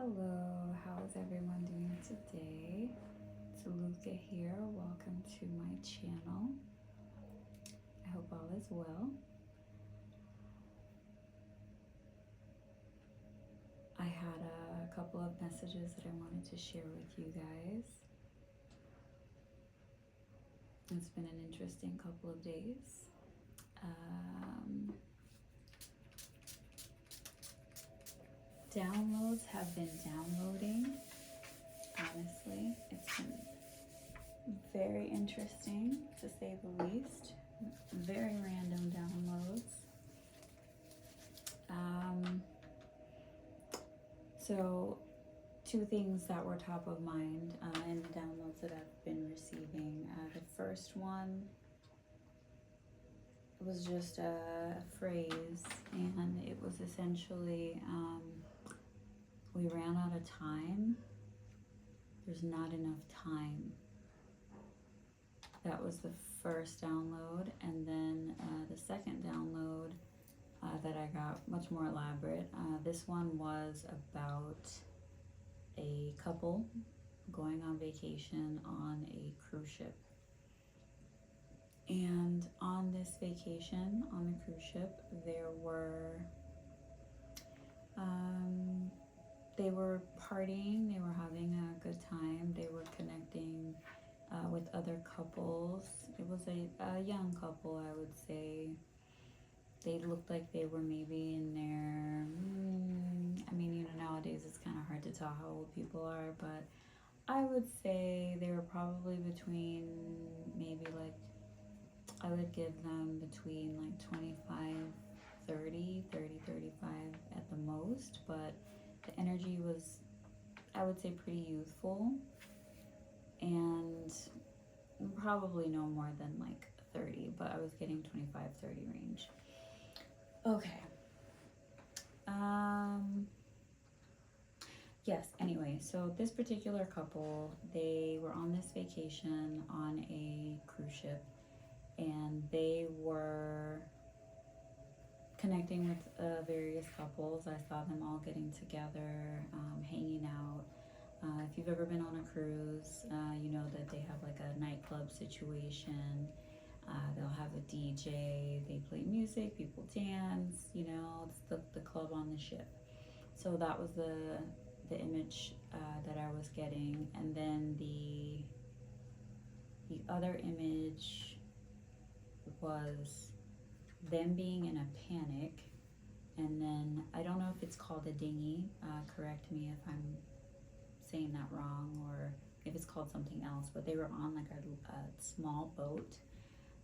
Hello, how is everyone doing today? It's Luca here. Welcome to my channel. I hope all is well. I had a couple of messages that I wanted to share with you guys. It's been an interesting couple of days. Downloads have been downloading. Honestly, it's been very interesting to say the least. Very random downloads. So two things that were top of mind in the downloads that I've been receiving. The first one was just a phrase, and it was essentially, we ran out of time. There's not enough time. That was the first download, and then the second download that I got, much more elaborate. This one was about a couple going on vacation on a cruise ship. And on this vacation on the cruise ship, they were partying, they were having a good time, they were connecting with other couples. It was a young couple, I would say. They looked like they were maybe in their, nowadays it's kind of hard to tell how old people are, but I would say they were probably between maybe I would give them between 25, 30, 35 at the most, but the energy was, I would say, pretty youthful, and probably no more than 30, but I was getting 25, 30 range. Okay. Yes, anyway, so this particular couple, they were on this vacation on a cruise ship, and they were connecting with various couples. I saw them all getting together, hanging out. If you've ever been on a cruise, you know that they have a nightclub situation. They'll have a DJ, they play music, people dance, it's the club on the ship. So that was the image that I was getting. And then the other image was them being in a panic, and then I don't know if it's called a dinghy, correct me if I'm saying that wrong, or if it's called something else, but they were on a small boat,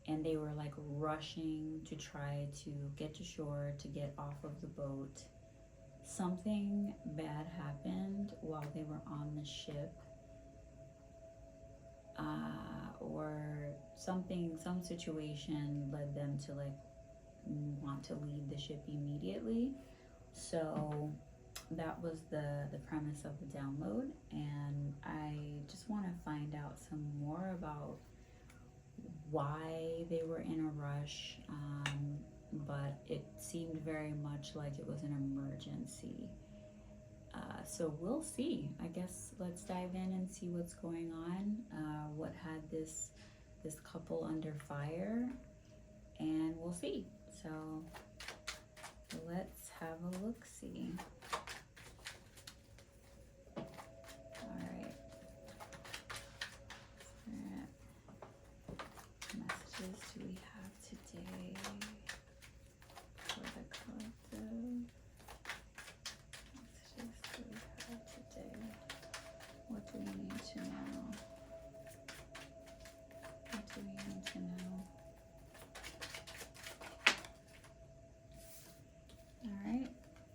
and they were rushing to try to get to shore, to get off of the boat. Something bad happened while they were on the ship, or some situation led them to want to leave the ship immediately. So that was the premise of the download, and I just want to find out some more about why they were in a rush, but it seemed very much like it was an emergency. So we'll see. I guess let's dive in and see what's going on, what had this couple under fire, and we'll see. So let's have a look-see. All right. Messages do we have today for the collective? Messages do we have today? What do we need to know? What do we need to know? All right,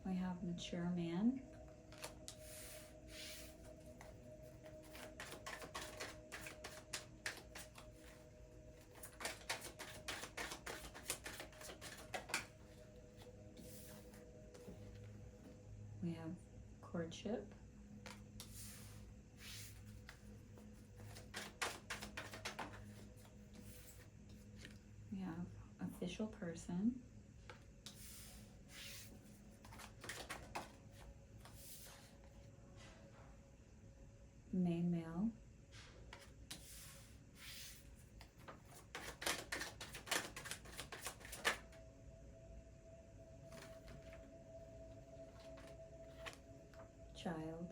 we have mature man. We have courtship. We have official person. main male, child,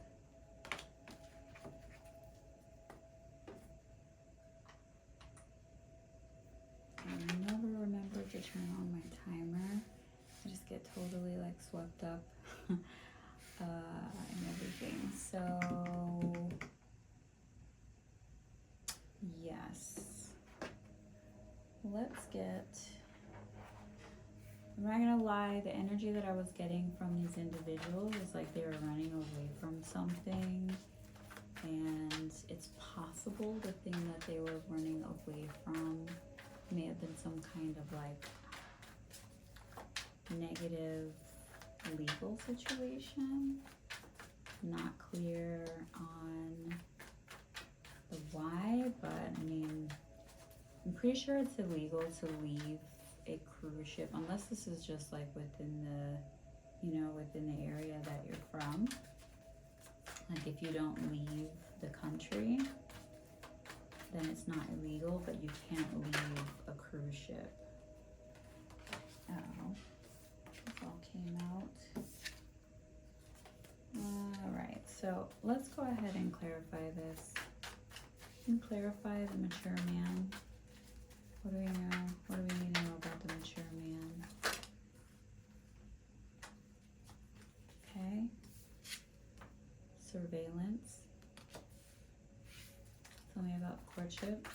I never remember to turn on my timer. I just get totally like swept up and everything. So yes, let's get, I'm not gonna lie, the energy that I was getting from these individuals is like they were running away from something, and it's possible the thing that they were running away from may have been some kind of like negative legal situation. Not clear on the why, but I mean, I'm pretty sure it's illegal to leave a cruise ship unless this is just like within the, you know, within the area that you're from. Like if you don't leave the country, then it's not illegal, but you can't leave a cruise ship. Oh, this all came out. Alright, so let's go ahead and clarify this. And clarify the mature man. What do we know? What do we need to know about the mature man? Okay. Surveillance. Tell me about courtship.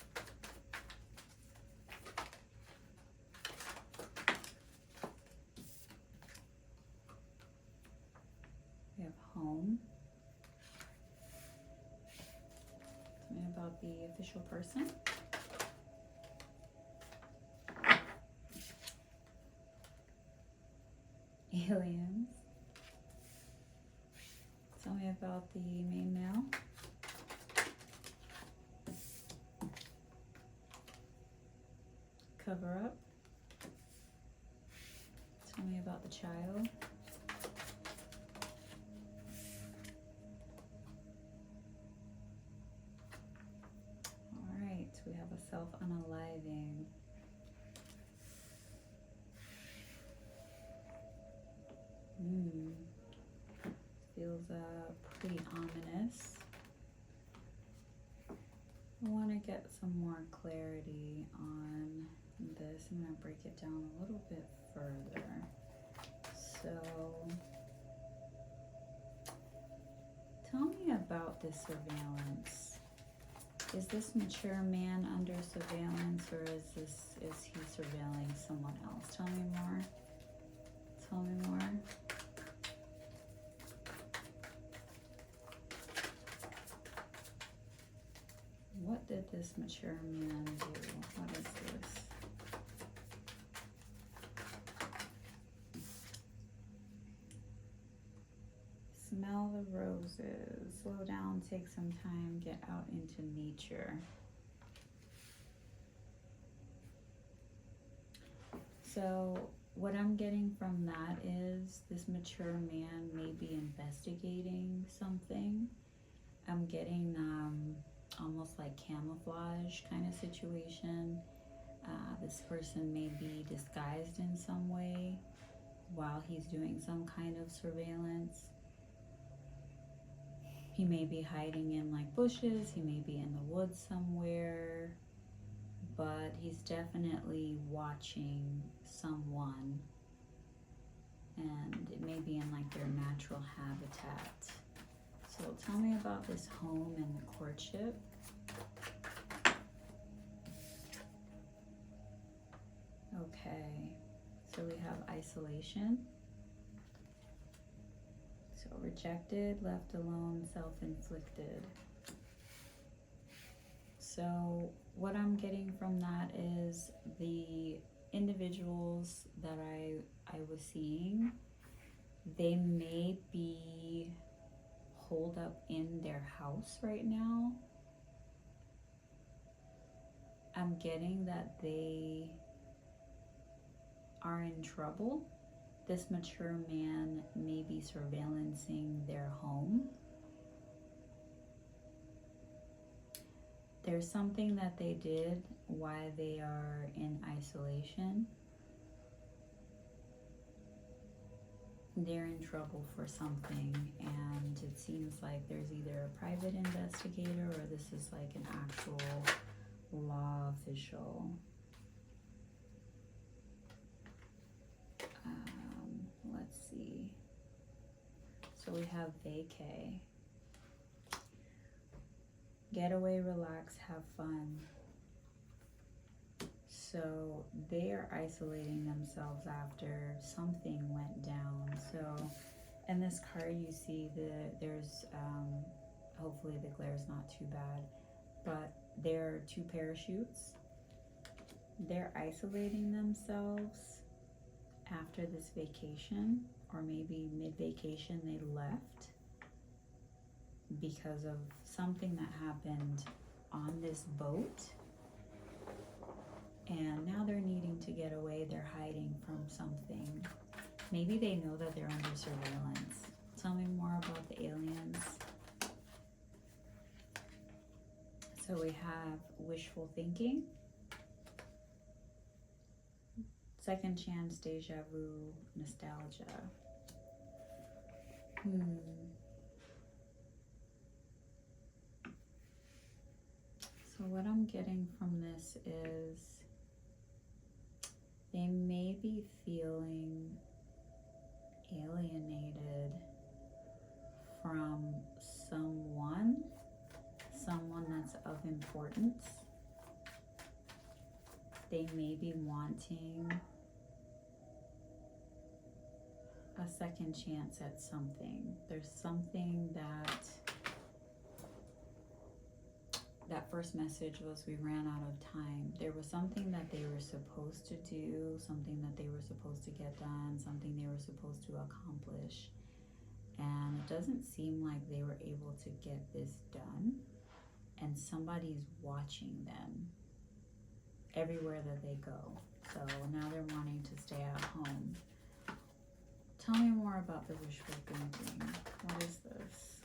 We have home. Tell me about the official person. Aliens. Tell me about the main male. Cover up. Tell me about the child. Alright, we have a self-unaliving. Feels pretty ominous. I want to get some more clarity on this. I'm going to break it down a little bit further. So, tell me about this surveillance. Is this mature man under surveillance, or is he surveilling someone else? Tell me more. Tell me more. What did this mature man do? What is this? Smell the roses. Slow down, take some time, get out into nature. So what I'm getting from that is this mature man may be investigating something. I'm getting almost like camouflage kind of situation. This person may be disguised in some way while he's doing some kind of surveillance. He may be hiding in like bushes, he may be in the woods somewhere, but he's definitely watching someone, and it may be in like their natural habitat. So tell me about this home and the courtship. Okay, so we have isolation. So rejected, left alone, self-inflicted. So what I'm getting from that is the individuals that I was seeing, they may be holed up in their house right now. I'm getting that they are in trouble. This mature man may be surveillancing their home. There's something that they did while they are in isolation. They're in trouble for something, and it seems like there's either a private investigator or this is like an actual law official. Let's see. So we have vacay. Getaway, relax, have fun. So they are isolating themselves after something went down. So in this card you see there's hopefully the glare is not too bad, but there are 2 parachutes. They're isolating themselves after this vacation, or maybe mid-vacation they left because of something that happened on this boat, and now they're needing to get away. They're hiding from something. Maybe they know that they're under surveillance. Tell me more about the aliens. So we have wishful thinking, second chance, deja vu, nostalgia. So what I'm getting from this is they may be feeling alienated from someone that's of importance. They may be wanting a second chance at something. There's something that first message was we ran out of time. There was something that they were supposed to do, something that they were supposed to get done, something they were supposed to accomplish. And it doesn't seem like they were able to get this done. And somebody's watching them everywhere that they go. So now they're wanting to stay at home. Tell me more about the wishful thinking. What is this?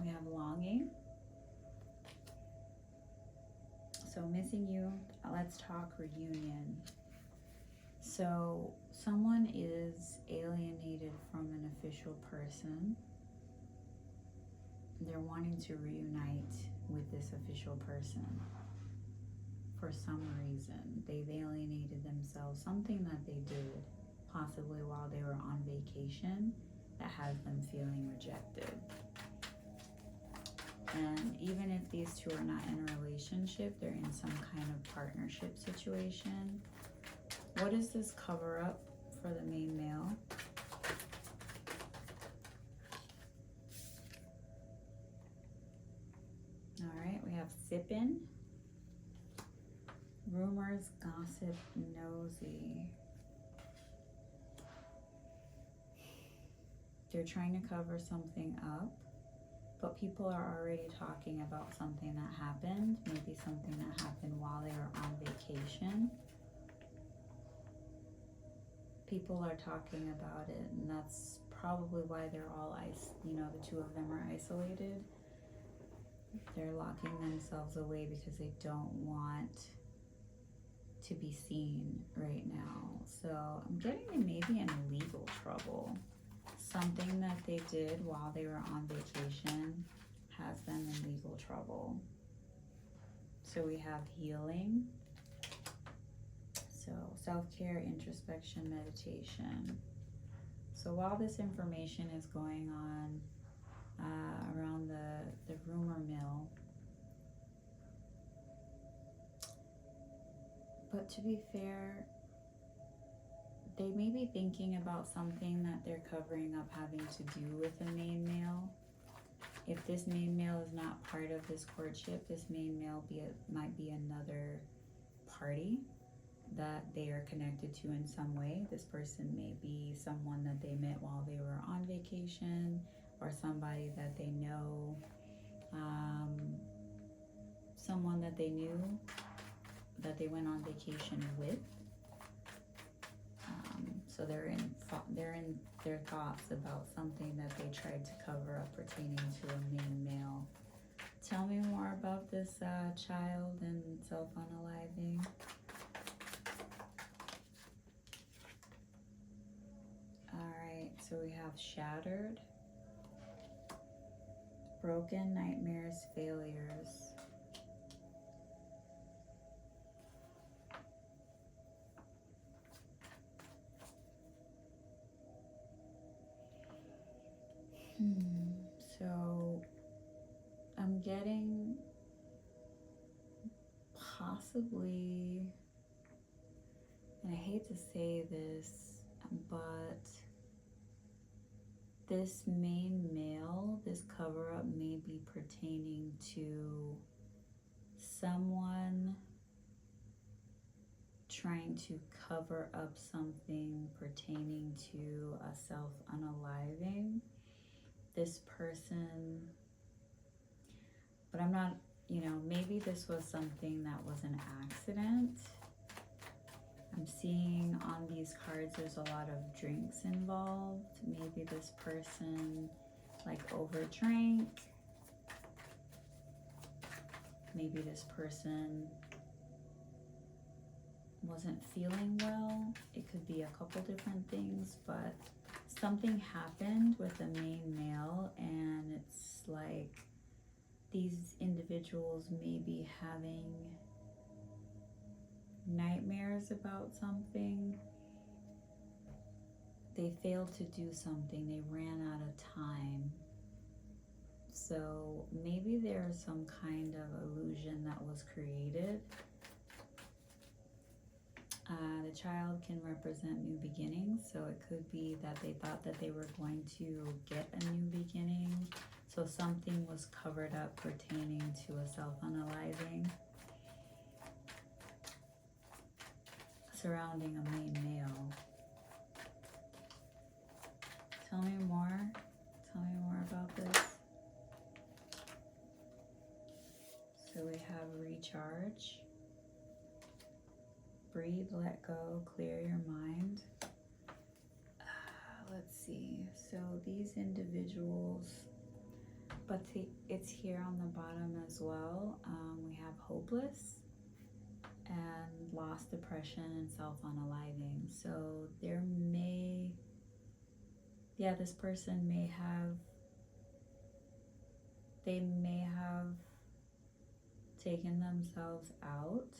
We have longing. So missing you. Let's talk reunion. So someone is alienated from an official person. They're wanting to reunite with this official person for some reason. They've alienated themselves, something that they did possibly while they were on vacation that has them feeling rejected. And even if these two are not in a relationship, they're in some kind of partnership situation. What is this cover up for the main male? All right, we have sippin', rumors, gossip, nosy. They're trying to cover something up, but people are already talking about something that happened, maybe something that happened while they were on vacation. People are talking about it, and that's probably why they're all the two of them are isolated. They're locking themselves away because they don't want to be seen right now. So I'm getting they may be in legal trouble. Something that they did while they were on vacation has them in legal trouble. So we have healing. So self-care, introspection, meditation. So while this information is going on around the rumor mill, but to be fair, they may be thinking about something that they're covering up having to do with the main male. If this main male is not part of this courtship, this main male might be another party that they are connected to in some way. This person may be someone that they met while they were on vacation, or somebody that they know, someone that they knew that they went on vacation with. So they're in their thoughts about something that they tried to cover up pertaining to a main male. Tell me more about this child and self-unaliving. Alright, so we have shattered, broken, nightmares, failures. So I'm getting possibly, and I hate to say this, but this main male, this cover up may be pertaining to someone trying to cover up something pertaining to a self-unaliving. This person, but I'm not, maybe this was something that was an accident. I'm seeing on these cards there's a lot of drinks involved. Maybe this person like overdrank. Maybe this person wasn't feeling well. It could be a couple different things, but something happened with the main male, and it's like these individuals may be having nightmares about something. They failed to do something. They ran out of time. So maybe there's some kind of illusion that was created. The child can represent new beginnings, so it could be that they thought that they were going to get a new beginning. So something was covered up pertaining to a self-unaliving surrounding a main male. Tell me more. Tell me more about this. So we have recharge. Breathe, let go, clear your mind. Let's see. So these individuals, but it's here on the bottom as well. We have hopeless and lost, depression, and self-unaliving. So this person may have taken themselves out.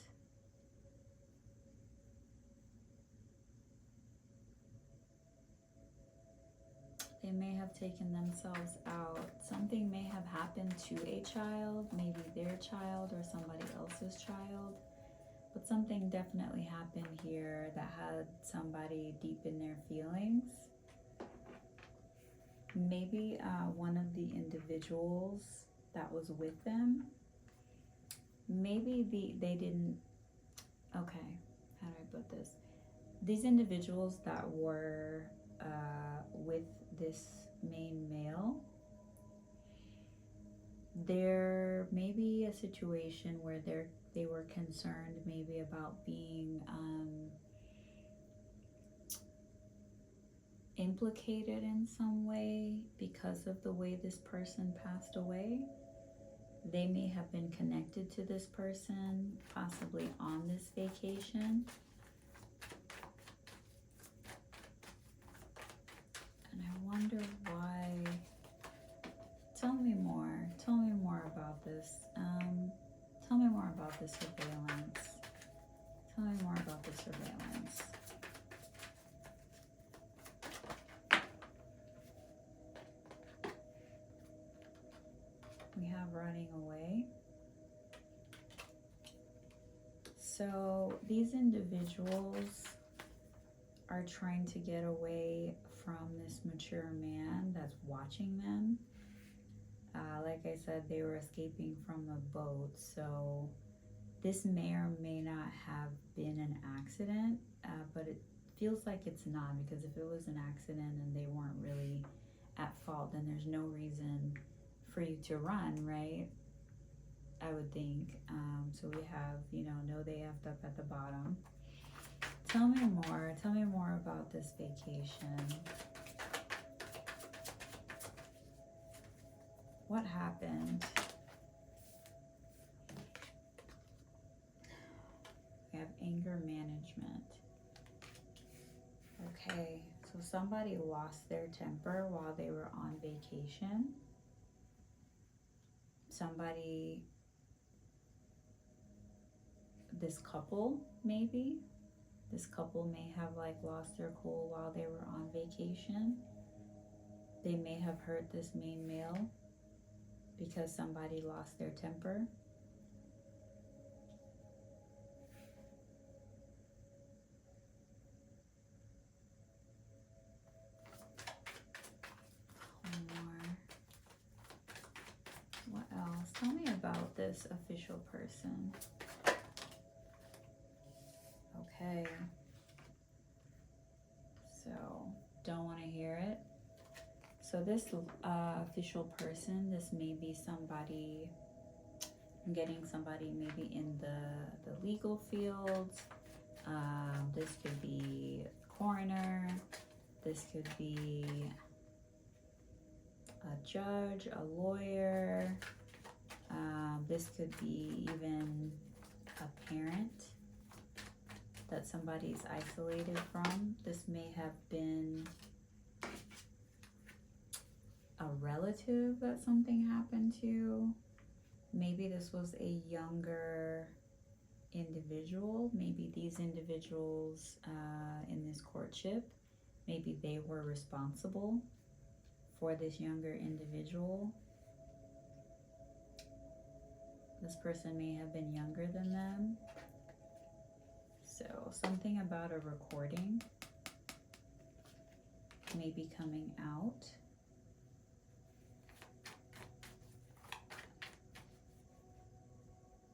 They may have taken themselves out. Something may have happened to a child, maybe their child or somebody else's child. But something definitely happened here that had somebody deep in their feelings. Maybe one of the individuals that was with them, maybe they didn't, okay, how do I put this? These individuals that were with this main male, there may be a situation where they were concerned maybe about being implicated in some way because of the way this person passed away. They may have been connected to this person, possibly on this vacation. And I wonder why. Tell me more. Tell me more about this. Tell me more about the surveillance. Tell me more about the surveillance. We have running away. So these individuals are trying to get away from this mature man that's watching them. Like I said, they were escaping from a boat, so this may or may not have been an accident, but it feels like it's not, because if it was an accident and they weren't really at fault, then there's no reason for you to run, right? I would think. So we have, no, they effed up at the bottom. Tell me more. Tell me more about this vacation. What happened? We have anger management. Okay, so somebody lost their temper while they were on vacation. Somebody, this couple maybe, this couple may have like lost their cool while they were on vacation. They may have hurt this main male because somebody lost their temper. What else? Tell me about this official person. Okay. So, don't want to hear it. So this official person, this may be somebody, I'm getting somebody maybe in the legal field. This could be a coroner. This could be a judge, a lawyer. This could be even a parent that somebody's isolated from. This may have been a relative that something happened to. Maybe this was a younger individual. Maybe these individuals in this courtship, maybe they were responsible for this younger individual. This person may have been younger than them. So something about a recording may be coming out.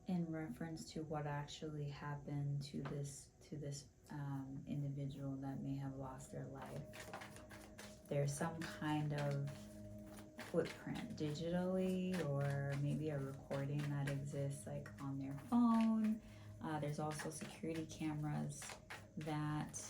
In reference to what actually happened to this individual that may have lost their life. There's some kind of footprint digitally, or maybe a recording that exists like on their phone. There's also security cameras that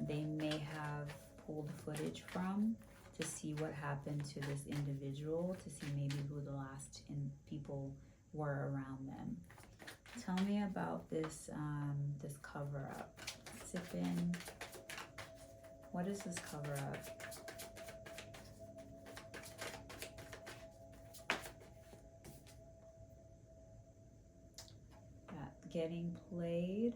they may have pulled footage from to see what happened to this individual, to see maybe who the last people were around them. Tell me about this this cover up. Sip in. What is this cover up? Getting played.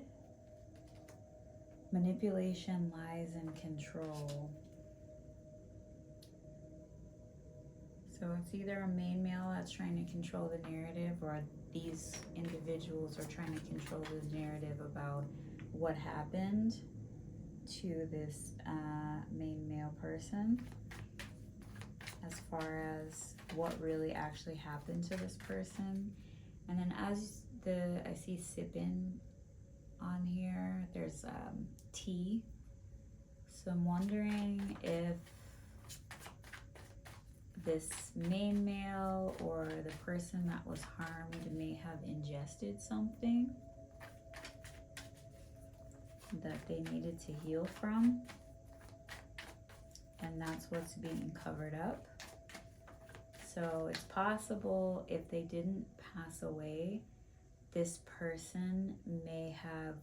Manipulation, lies, and control. So it's either a main male that's trying to control the narrative, or these individuals are trying to control the narrative about what happened to this main male person, as far as what really actually happened to this person. And then as I see sipping on here, there's tea. So I'm wondering if this main male or the person that was harmed may have ingested something that they needed to heal from, and that's what's being covered up. So it's possible if they didn't pass away, this person may have,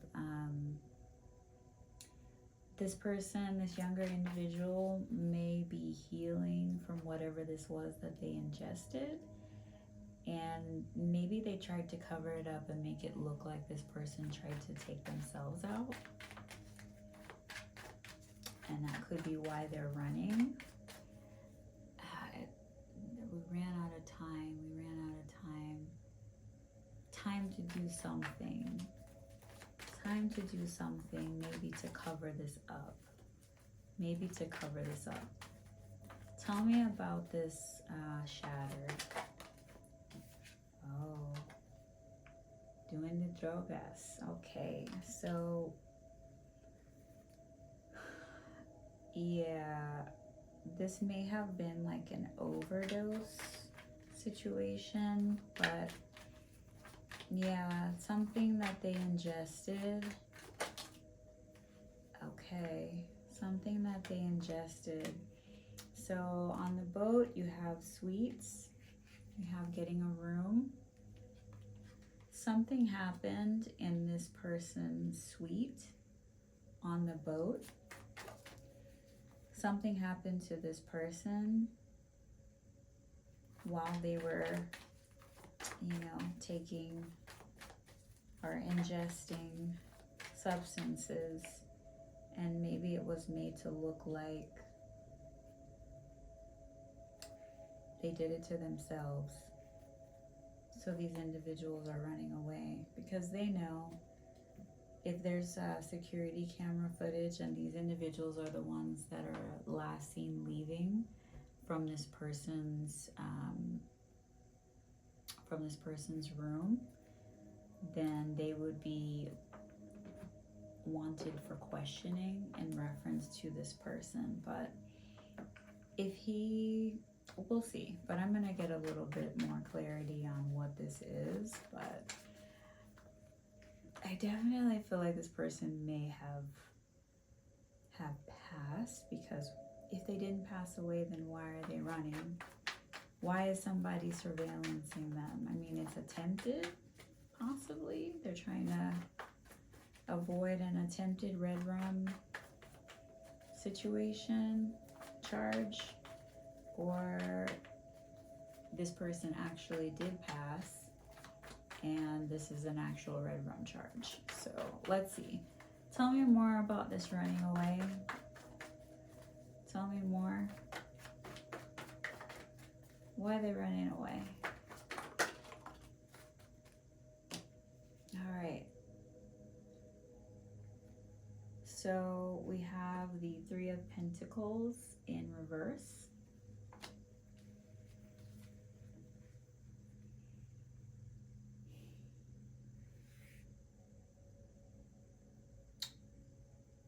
this younger individual may be healing from whatever this was that they ingested. And maybe they tried to cover it up and make it look like this person tried to take themselves out. And that could be why they're running. We ran out of time. Time to do something. Time to do something, maybe to cover this up. Tell me about this shattered. Oh, doing the drogas. Okay, so yeah, this may have been like an overdose situation, but yeah, something that they ingested Okay, something that they ingested. So on the boat, you have sweets, you have getting a room. Something happened in this person's suite on the boat. Something happened to this person while they were, taking or ingesting substances, and maybe it was made to look like they did it to themselves. So these individuals are running away because they know if there's security camera footage and these individuals are the ones that are last seen leaving from this person's room, then they would be wanted for questioning in reference to this person. But we'll see, but I'm gonna get a little bit more clarity on what this is. But I definitely feel like this person may have passed, because if they didn't pass away, then why are they running? Why is somebody surveillancing them? I mean, it's attempted, possibly. They're trying to avoid an attempted red rum situation, charge, or this person actually did pass and this is an actual red rum charge. So let's see. Tell me more about this running away. Tell me more. Why are they running away? All right. So we have the Three of Pentacles in reverse.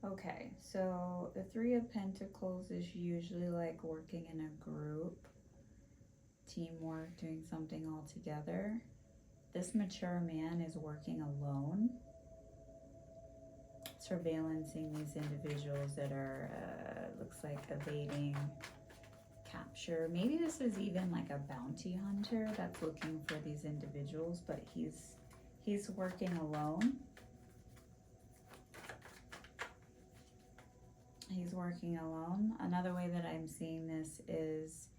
Okay, so the Three of Pentacles is usually like working in a group, teamwork, doing something all together. This mature man is working alone, surveillancing these individuals that are, looks like evading capture. Maybe this is even like a bounty hunter that's looking for these individuals, but he's working alone. He's working alone. Another way that I'm seeing this is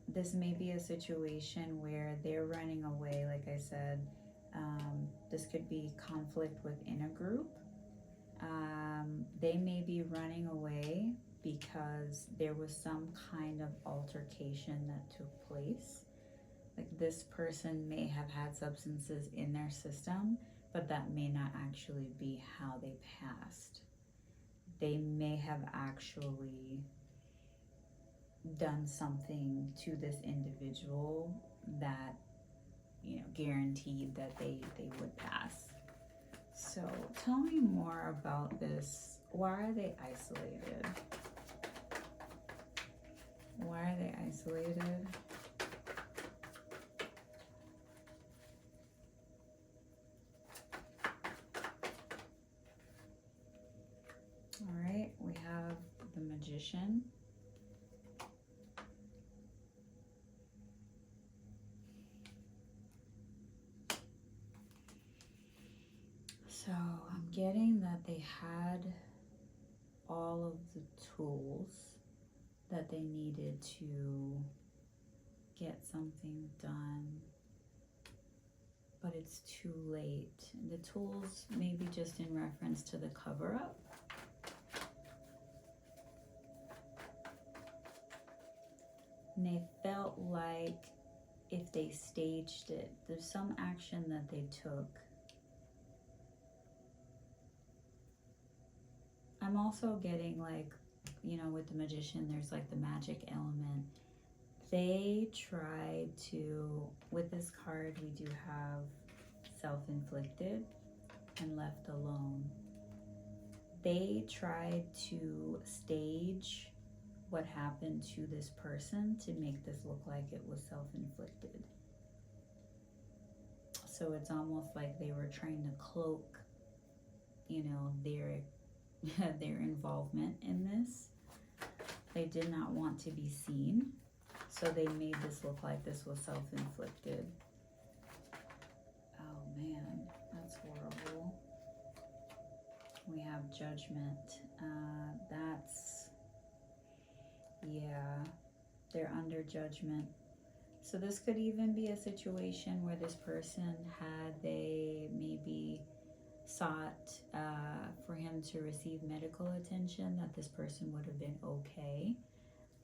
this may be a situation where they're running away. Like I said, this could be conflict within a group. They may be running away because there was some kind of altercation that took place. Like this person may have had substances in their system, but that may not actually be how they passed. They may have actually done something to this individual that, guaranteed that they would pass. So tell me more about this. Why are they isolated? Why are they isolated? All right, we have the Magician. So I'm getting that they had all of the tools that they needed to get something done, but it's too late. The tools maybe just in reference to the cover-up. And they felt like if they staged it, there's some action that they took. I'm also getting like, with the Magician, there's like the magic element. They tried to, with this card, we do have self-inflicted and left alone. They tried to stage what happened to this person to make this look like it was self-inflicted. So it's almost like they were trying to cloak you know, their their involvement in this. They did not want to be seen, so they made this look like this was self-inflicted. Oh man, that's horrible. We have judgment. Yeah, they're under judgment. So this could even be a situation where this person, had they maybe sought for him to receive medical attention, that this person would have been okay.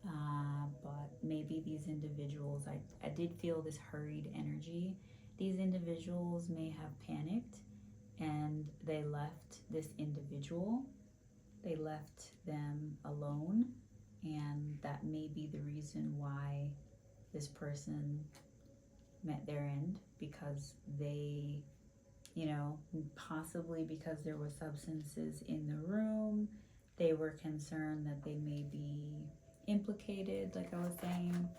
But maybe these individuals, I did feel this hurried energy. These individuals may have panicked and they left this individual. They left them alone, and that may be the reason why this person met their end, because they, you know, possibly because there were substances in the room, they were concerned that they may be implicated, like I was saying,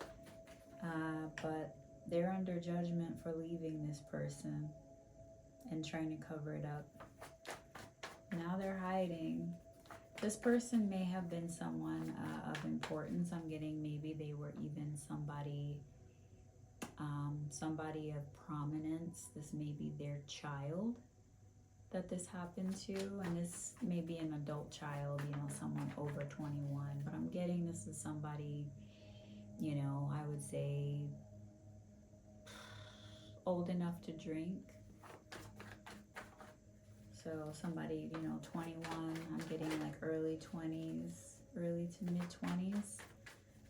but they're under judgment for leaving this person and trying to cover it up. Now they're hiding. This person may have been someone of importance. I'm getting maybe they were even somebody of prominence. This may be their child that this happened to, and this may be an adult child, you know, someone over 21, but I'm getting this is somebody, you know, I would say old enough to drink. So somebody, you know, 21, I'm getting like early 20s, early to mid 20s,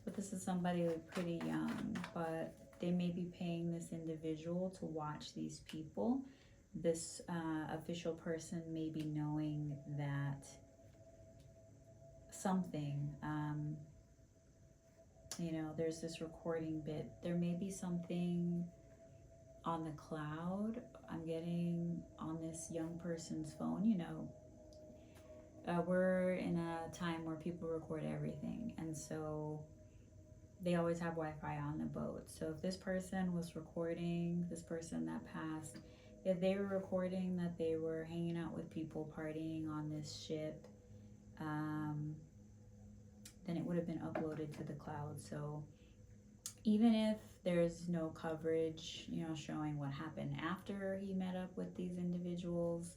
but this is somebody like pretty young, but they may be paying this individual to watch these people. This official person may be knowing that something, you know, there's this recording bit. There may be something on the cloud. I'm getting on this young person's phone. You know, we're in a time where people record everything, and so they always have Wi-Fi on the boat. So if this person was recording, this person that passed, if they were recording that they were hanging out with people partying on this ship, then it would have been uploaded to the cloud. So even if there's no coverage, you know, showing what happened after he met up with these individuals,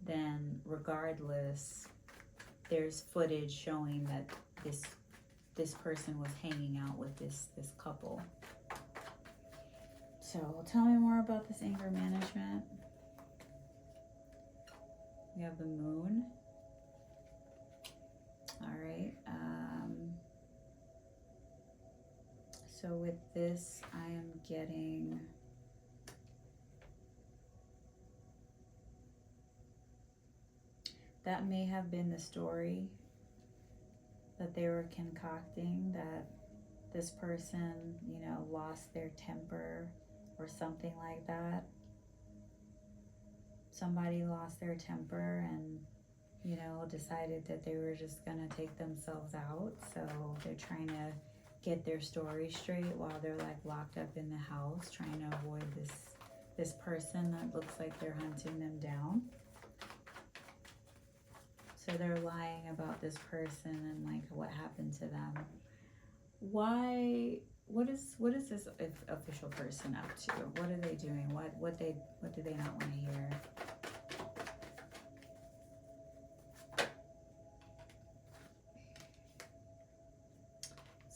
then regardless, there's footage showing that this person was hanging out with this couple. So tell me more about this anger management. We have the moon. All right. So with this, I am getting that may have been the story that they were concocting, that this person, you know, lost their temper or something like that. Somebody lost their temper and, you know, decided that they were just gonna take themselves out. So they're trying to get their story straight while they're like locked up in the house, trying to avoid this person that looks like they're hunting them down. So they're lying about this person and like what happened to them. Why? What is this official person up to? What are they doing? What do they not want to hear?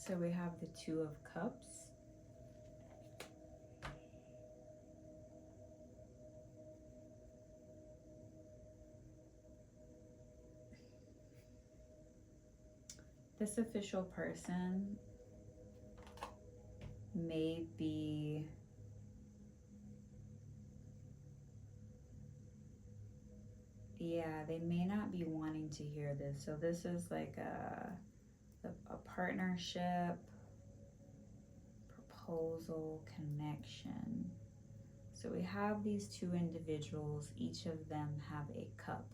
So we have the Two of Cups. This official person may be they may not be wanting to hear this. So this is like a partnership, proposal, connection. So we have these two individuals, each of them have a cup.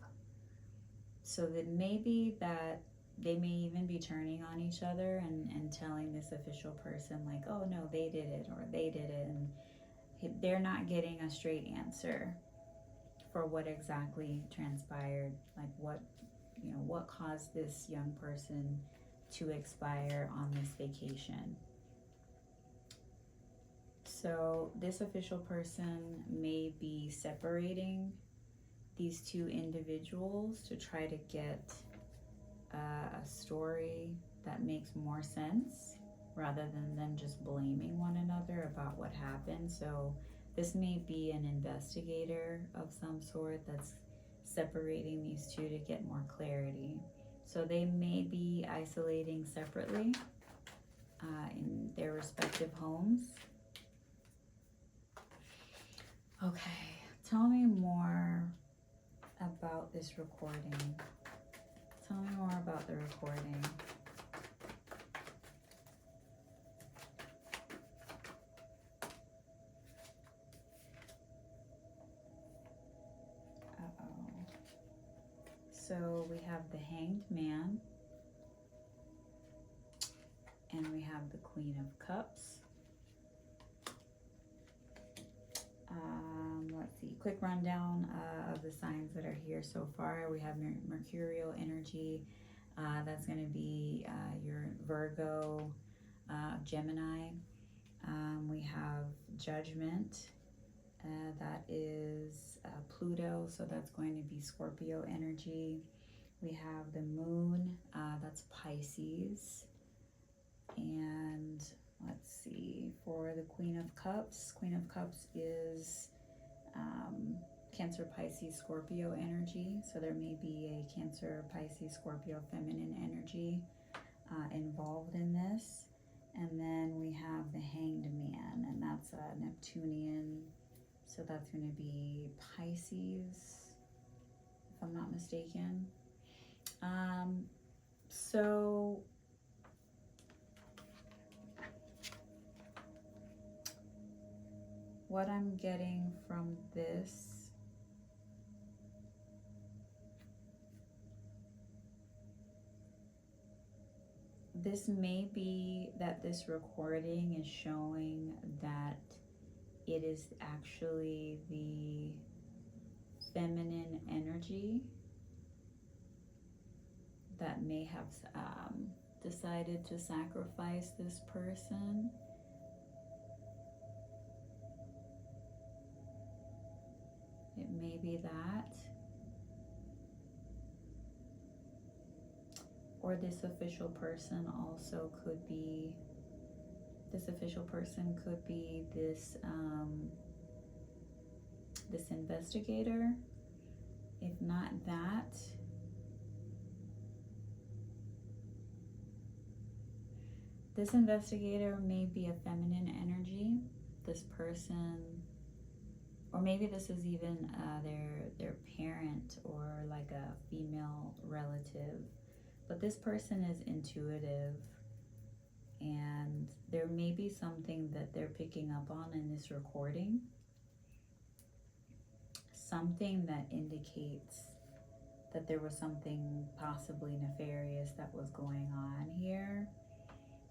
So that maybe that they may even be turning on each other and telling this official person like, oh no, they did it or they did it, and they're not getting a straight answer. for what exactly transpired, like what, you know, what caused this young person to expire on this vacation. So this official person may be separating these two individuals to try to get a story that makes more sense rather than them just blaming one another about what happened. So this may be an investigator of some sort that's separating these two to get more clarity. So they may be isolating separately in their respective homes. Okay, tell me more about this recording. Tell me more about the recording. So we have the Hanged Man, and we have the Queen of Cups. Let's see, quick rundown of the signs that are here so far. We have Mercurial energy. That's going to be your Virgo, Gemini. We have Judgment. That is Pluto, so that's going to be Scorpio energy. We have the Moon, that's Pisces. And let's see, for the Queen of Cups is Cancer, Pisces, Scorpio energy. So there may be a Cancer, Pisces, Scorpio feminine energy involved in this. And then we have the Hanged Man, and that's a Neptunian. So that's going to be Pisces, if I'm not mistaken. So what I'm getting from this may be that this recording is showing that it is actually the feminine energy that may have decided to sacrifice this person. It may be that. Or this official person also could be, this this investigator. If not that, this investigator may be a feminine energy. This person, or maybe this is even their parent or like a female relative. But this person is intuitive, and there may be something that they're picking up on in this recording. Something that indicates that there was something possibly nefarious that was going on here.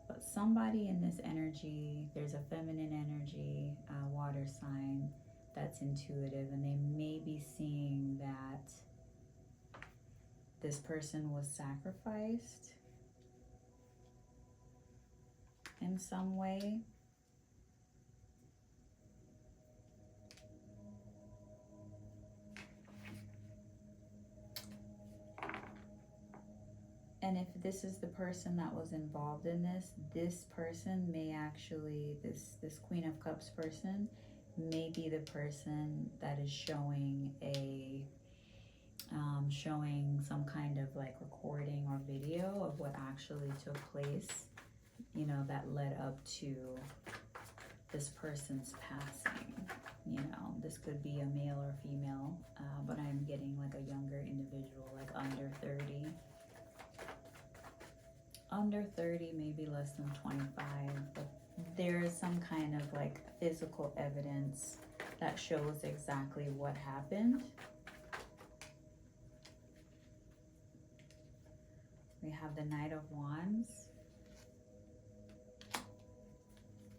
But somebody in this energy, there's a feminine energy, water sign, that's intuitive, and they may be seeing that this person was sacrificed in some way. And if this is the person that was involved in this person may actually, this Queen of Cups person may be the person that is showing showing some kind of like recording or video of what actually took place, you know, that led up to this person's passing. You know, this could be a male or female, but I'm getting like a younger individual, like under 30. Under 30, maybe less than 25, but there is some kind of like physical evidence that shows exactly what happened. We have the Knight of Wands.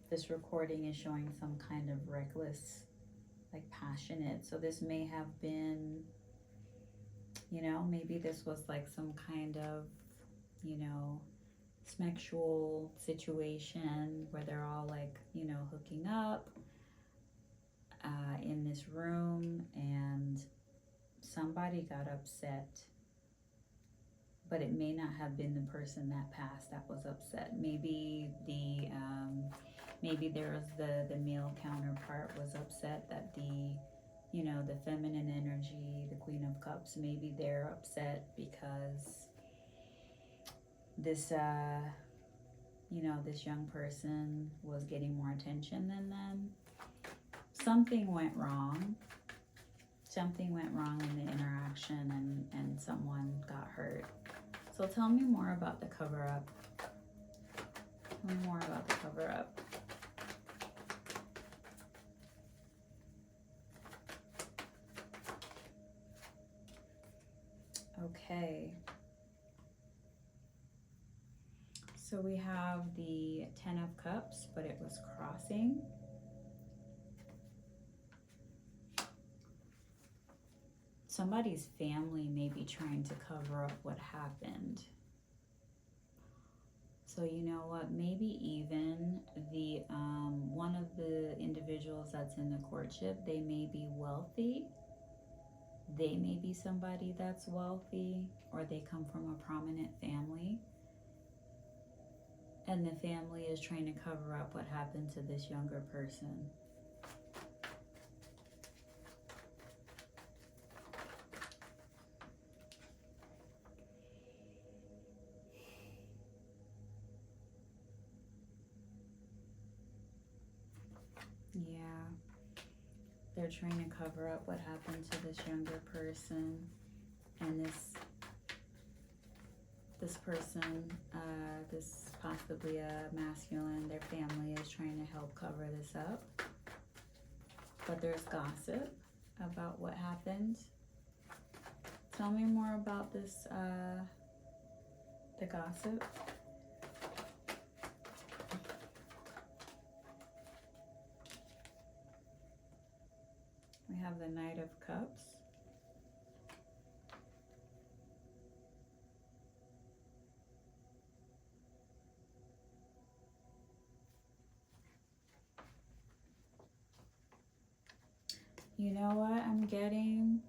This recording is showing some kind of reckless, like passionate. So this may have been, you know, maybe this was like some kind of, you know, sexual situation where they're all like, you know, hooking up in this room, and somebody got upset, but it may not have been the person that passed that was upset. Maybe maybe there was the male counterpart was upset that the, you know, the feminine energy, the Queen of Cups, maybe they're upset because this you know, this young person was getting more attention than them. Something went wrong. Something went wrong in the interaction, and someone got hurt. So tell me more about the cover up. Tell me more about the cover up. Okay. So we have the 10 of Cups, but it was crossing. Somebody's family may be trying to cover up what happened. So you know what, maybe even the one of the individuals that's in the courtship, they may be wealthy. They may be somebody that's wealthy, or they come from a prominent family. And the family is trying to cover up what happened to this younger person. Yeah. They're trying to cover up what happened to this younger person. And this person, this possibly a masculine, their family is trying to help cover this up. But there's gossip about what happened. Tell me more about this, the gossip. We have the Knight of Cups. You know what I'm getting?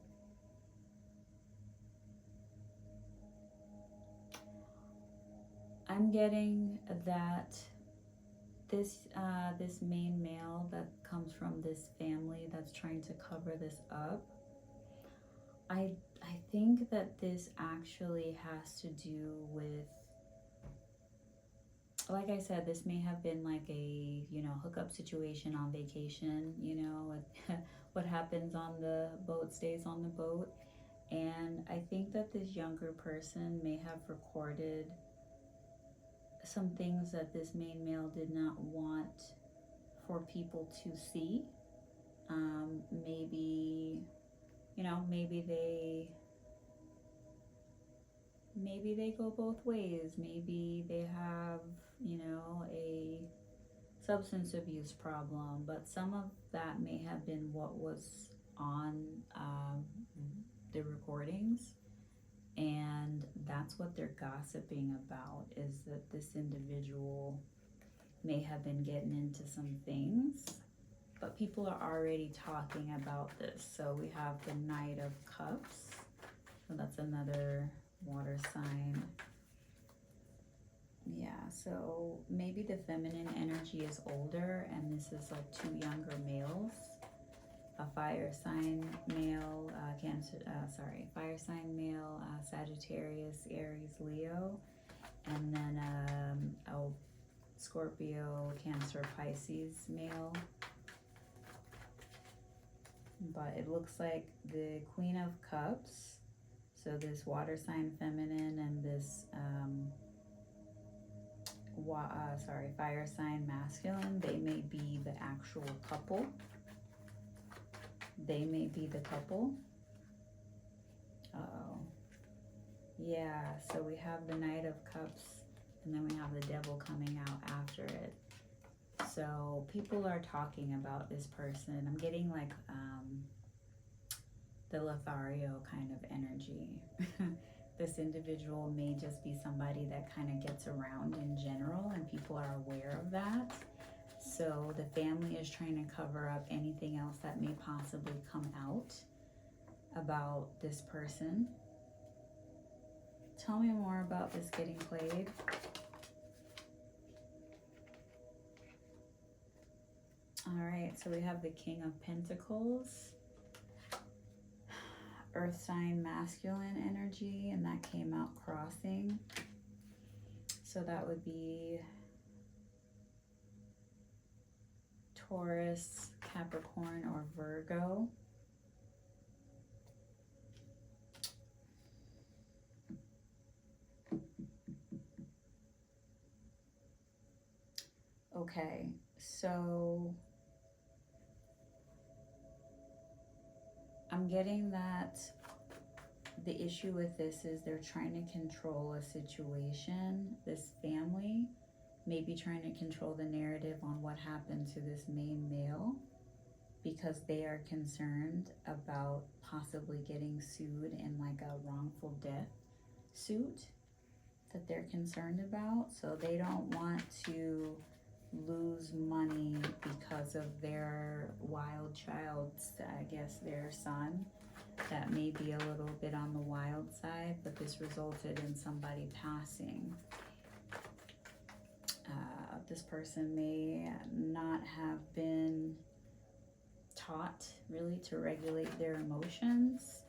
I'm getting that this main male that comes from this family that's trying to cover this up, I think that this actually has to do with, like I said, this may have been like a, you know, hookup situation on vacation. You know, what happens on the boat stays on the boat. And I think that this younger person may have recorded some things that this main male did not want for people to see. Maybe, you know, maybe they go both ways. Maybe they have, you know, a substance abuse problem, but some of that may have been what was on the recordings. And that's what they're gossiping about, is that this individual may have been getting into some things, but people are already talking about this. So we have the Knight of Cups. So that's another water sign. Yeah, so maybe the feminine energy is older, and this is like two younger males. A fire sign male, fire sign male, Sagittarius, Aries, Leo, and then a Scorpio, Cancer, Pisces male. But it looks like the Queen of Cups, so this water sign feminine and this fire sign masculine, they may be the actual couple. They may be the couple. Uh-oh. Yeah, so we have the Knight of Cups, and then we have the Devil coming out after it. So people are talking about this person. I'm getting like the Lothario kind of energy. This individual may just be somebody that kind of gets around in general, and people are aware of that. So the family is trying to cover up anything else that may possibly come out about this person. Tell me more about this getting played. All right, so we have the King of Pentacles, Earth sign masculine energy, and that came out crossing. So that would be Taurus, Capricorn, or Virgo. Okay, so I'm getting that the issue with this is they're trying to control a situation. This family may be trying to control the narrative on what happened to this main male because they are concerned about possibly getting sued in like a wrongful death suit that they're concerned about. So they don't want to lose money because of their wild child, I guess their son, that may be a little bit on the wild side, but this resulted in somebody passing. This person may not have been taught really to regulate their emotions.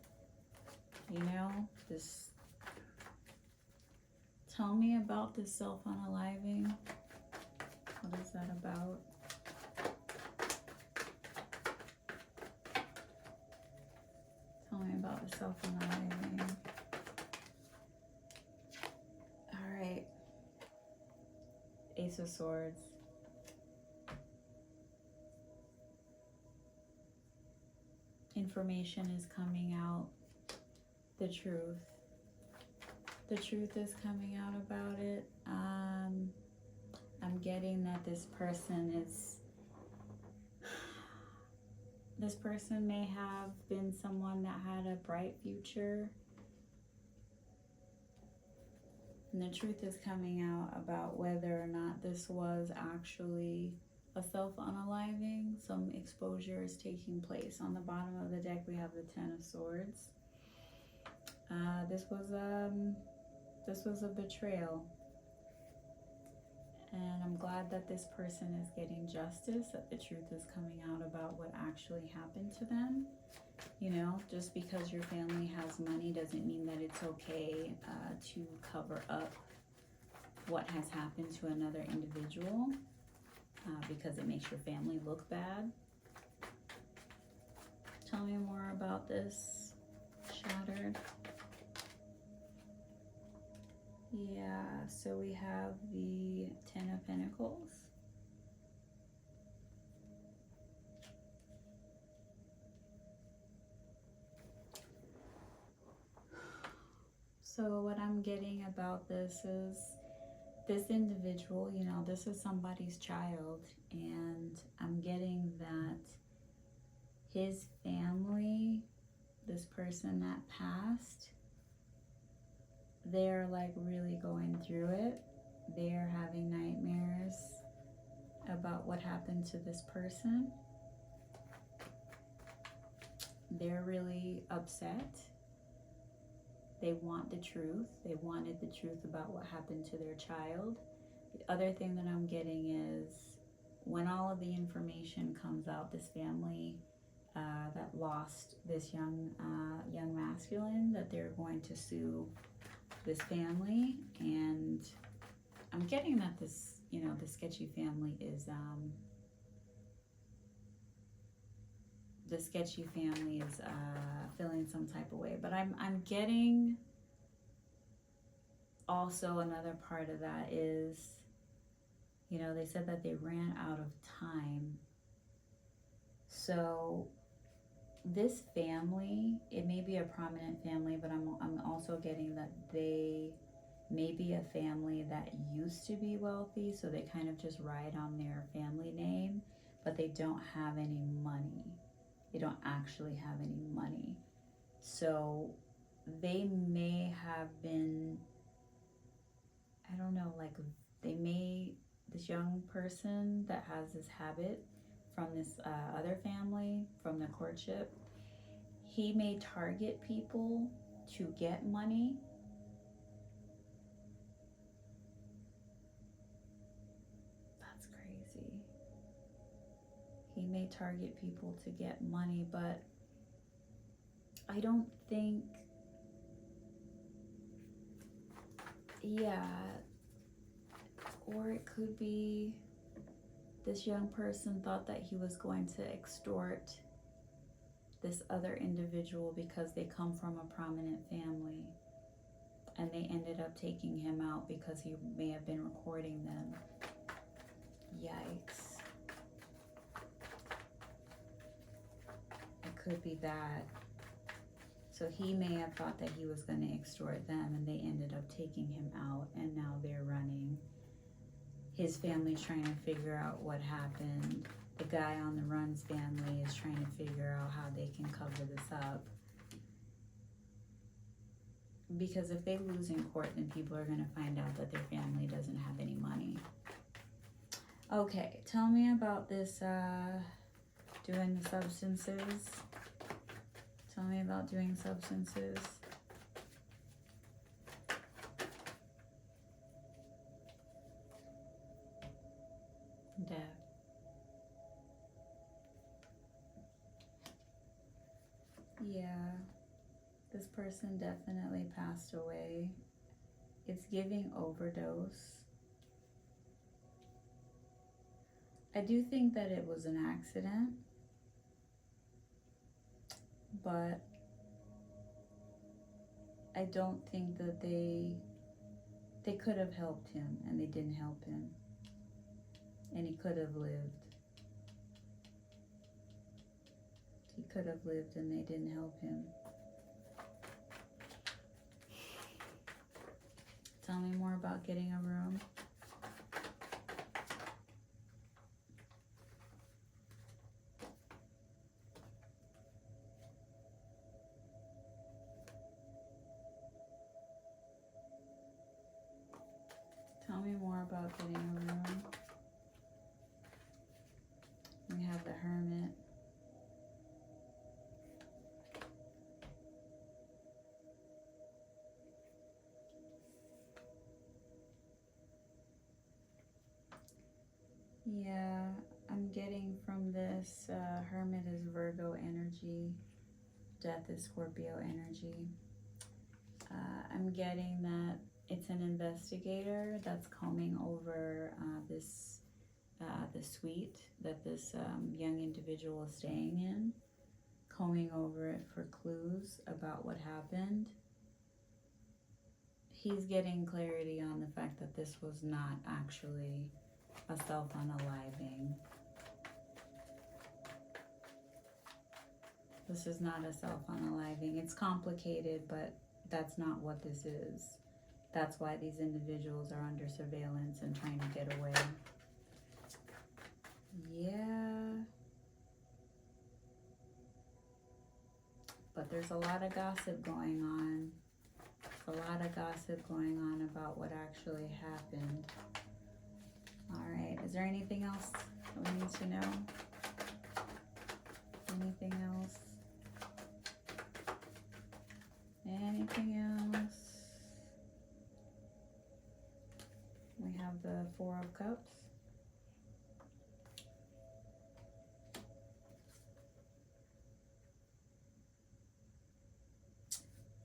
You know, this. Tell me about this self-unaliving. What is that about? Tell me about the self-unaliving. All right. Ace of Swords. Information is coming out. The truth. The truth is coming out about it. I'm getting that this person may have been someone that had a bright future. And the truth is coming out about whether or not this was actually a self-unaliving. Some exposure is taking place. On the bottom of the deck, we have the Ten of Swords. This was a betrayal. And I'm glad that this person is getting justice, that the truth is coming out about what actually happened to them. You know, just because your family has money doesn't mean that it's okay to cover up what has happened to another individual because it makes your family look bad. Tell me more about this, Shattered. Yeah, so we have the Ten of Pentacles. So what I'm getting about this is this individual, you know, this is somebody's child, and I'm getting that his family, this person that passed, they're like really going through it. They're having nightmares about what happened to this person. They're really upset. They want the truth. They wanted the truth about what happened to their child. The other thing that I'm getting is when all of the information comes out, this family that lost this young masculine, that they're going to sue this family. And I'm getting that this, you know, the sketchy family is feeling some type of way. But I'm getting also another part of that is, you know, they said that they ran out of time. So this family, it may be a prominent family, but I'm also getting that they may be a family that used to be wealthy, so they kind of just ride on their family name, but they don't have any money. They don't actually have any money. So they may have been, I don't know, like this young person that has this habit from this other family, from the courtship, he may target people to get money. That's crazy. He may target people to get money, but I don't think, yeah, or it could be this young person thought that he was going to extort this other individual because they come from a prominent family, and they ended up taking him out because he may have been recording them. Yikes. It could be that. So he may have thought that he was going to extort them, and they ended up taking him out, and now they're running. His family's trying to figure out what happened. The guy on the run's family is trying to figure out how they can cover this up. Because if they lose in court, then people are going to find out that their family doesn't have any money. Okay, tell me about this doing the substances. Tell me about doing substances. Death. Yeah, this person definitely passed away. It's giving overdose. I do think that it was an accident, but I don't think that they could have helped him, and they didn't help him, and he could have lived. He could have lived, and they didn't help him. Tell me more about getting a room. Tell me more about getting a room. We have the Hermit. Yeah, I'm getting from this, Hermit is Virgo energy, Death is Scorpio energy. I'm getting that it's an investigator that's combing over the suite that this young individual is staying in, combing over it for clues about what happened. He's getting clarity on the fact that this was not actually a self-unaliving. This is not a self-unaliving. It's complicated, but that's not what this is. That's why these individuals are under surveillance and trying to get away. Yeah. But there's a lot of gossip going on. A lot of gossip going on about what actually happened. All right, is there anything else that we need to know? Anything else? Anything else? We have the Four of Cups.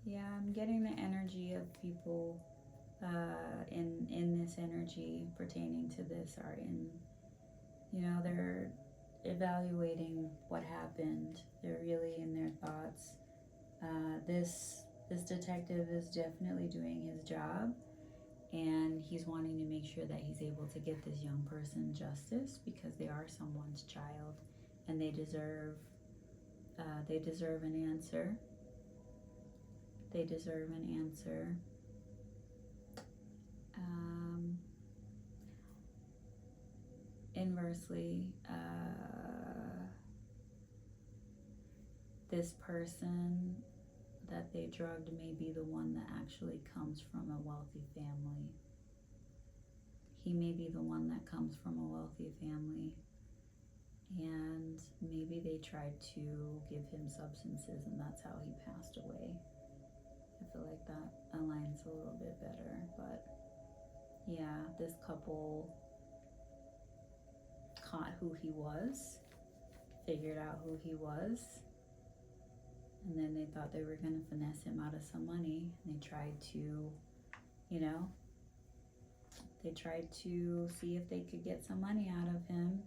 Yeah, I'm getting the energy of people in this energy pertaining to this are in, they're evaluating what happened. They're really in their thoughts. This detective is definitely doing his job, and he's wanting to make sure that he's able to get this young person justice, because they are someone's child, and they deserve an answer. They deserve an answer. Inversely, this person that they drugged may be the one that actually comes from a wealthy family. He may be the one that comes from a wealthy family, and maybe they tried to give him substances and that's how he passed away. I feel like that aligns a little bit better. But yeah, this couple caught who he was, figured out who he was, and then they thought they were going to finesse him out of some money. They tried to, they tried to see if they could get some money out of him,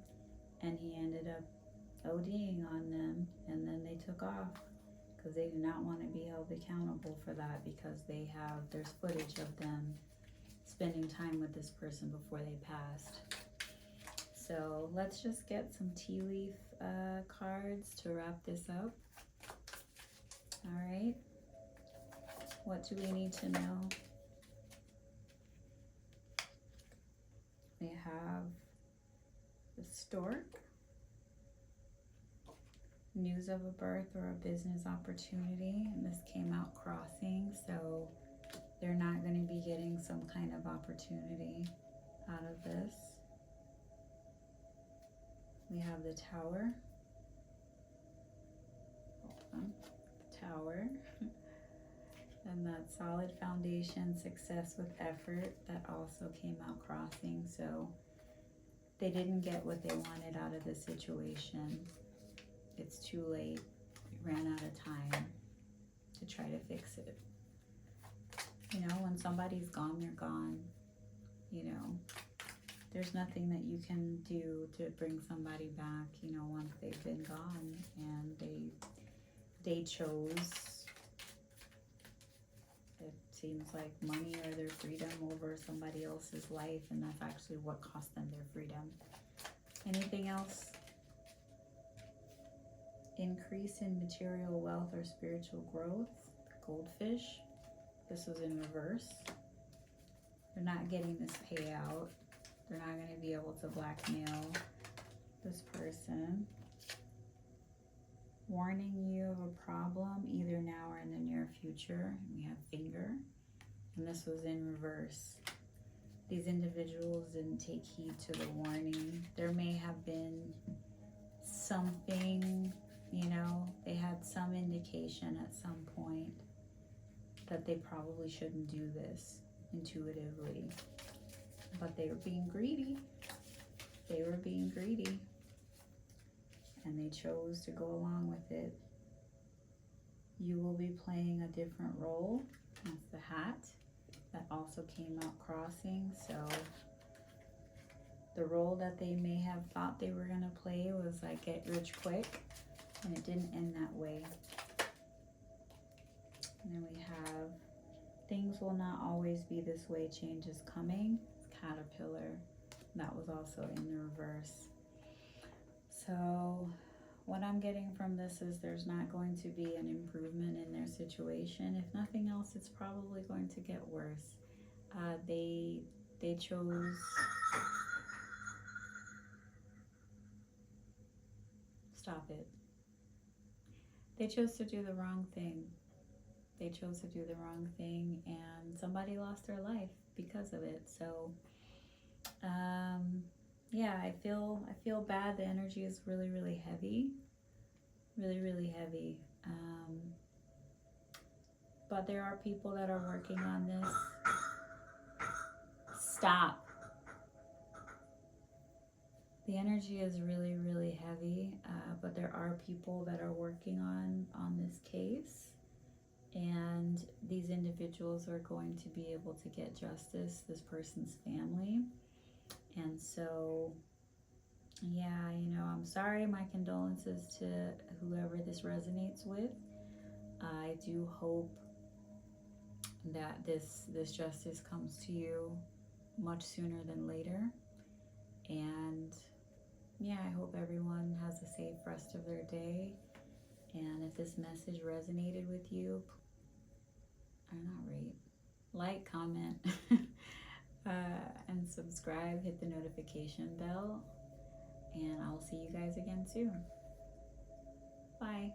and he ended up ODing on them, and then they took off because they do not want to be held accountable for that, because there's footage of them spending time with this person before they passed. So let's just get some tea leaf cards to wrap this up. All right, what do we need to know? We have the stork, news of a birth or a business opportunity, and this came out crossing, so they're not going to be getting some kind of opportunity out of this. We have the tower. Tower. And that solid foundation, success with effort, that also came out crossing. So they didn't get what they wanted out of the situation. It's too late. They ran out of time to try to fix it. When somebody's gone, they're gone. There's nothing that you can do to bring somebody back, once they've been gone, and they chose, it seems like, money or their freedom over somebody else's life, and that's actually what cost them their freedom. Anything else? Increase in material wealth or spiritual growth. Goldfish. This was in reverse. They're not getting this payout. They're not going to be able to blackmail this person. Warning you of a problem either now or in the near future. We have finger, and this was in reverse. These individuals didn't take heed to the warning. There may have been something, they had some indication at some point that they probably shouldn't do this intuitively, but they were being greedy. They were being greedy, and they chose to go along with it. You will be playing a different role. That's the hat. That also came out crossing. So the role that they may have thought they were going to play was like get rich quick, and it didn't end that way. And then we have things will not always be this way. Change is coming. Caterpillar. That was also in the reverse. So what I'm getting from this is there's not going to be an improvement in their situation. If nothing else, it's probably going to get worse. They chose stop it. They chose to do the wrong thing. They chose to do the wrong thing, and somebody lost their life because of it. So yeah, I feel bad. The energy is really, really heavy. Really, really heavy. But there are people that are working on this. Stop. The energy is really, really heavy, but there are people that are working on this case, and these individuals are going to be able to get justice, this person's family. And so, yeah, I'm sorry. My condolences to whoever this resonates with. I do hope that this justice comes to you much sooner than later. And yeah, I hope everyone has a safe rest of their day. And if this message resonated with you, like, comment, and subscribe, hit the notification bell, and I'll see you guys again soon. Bye.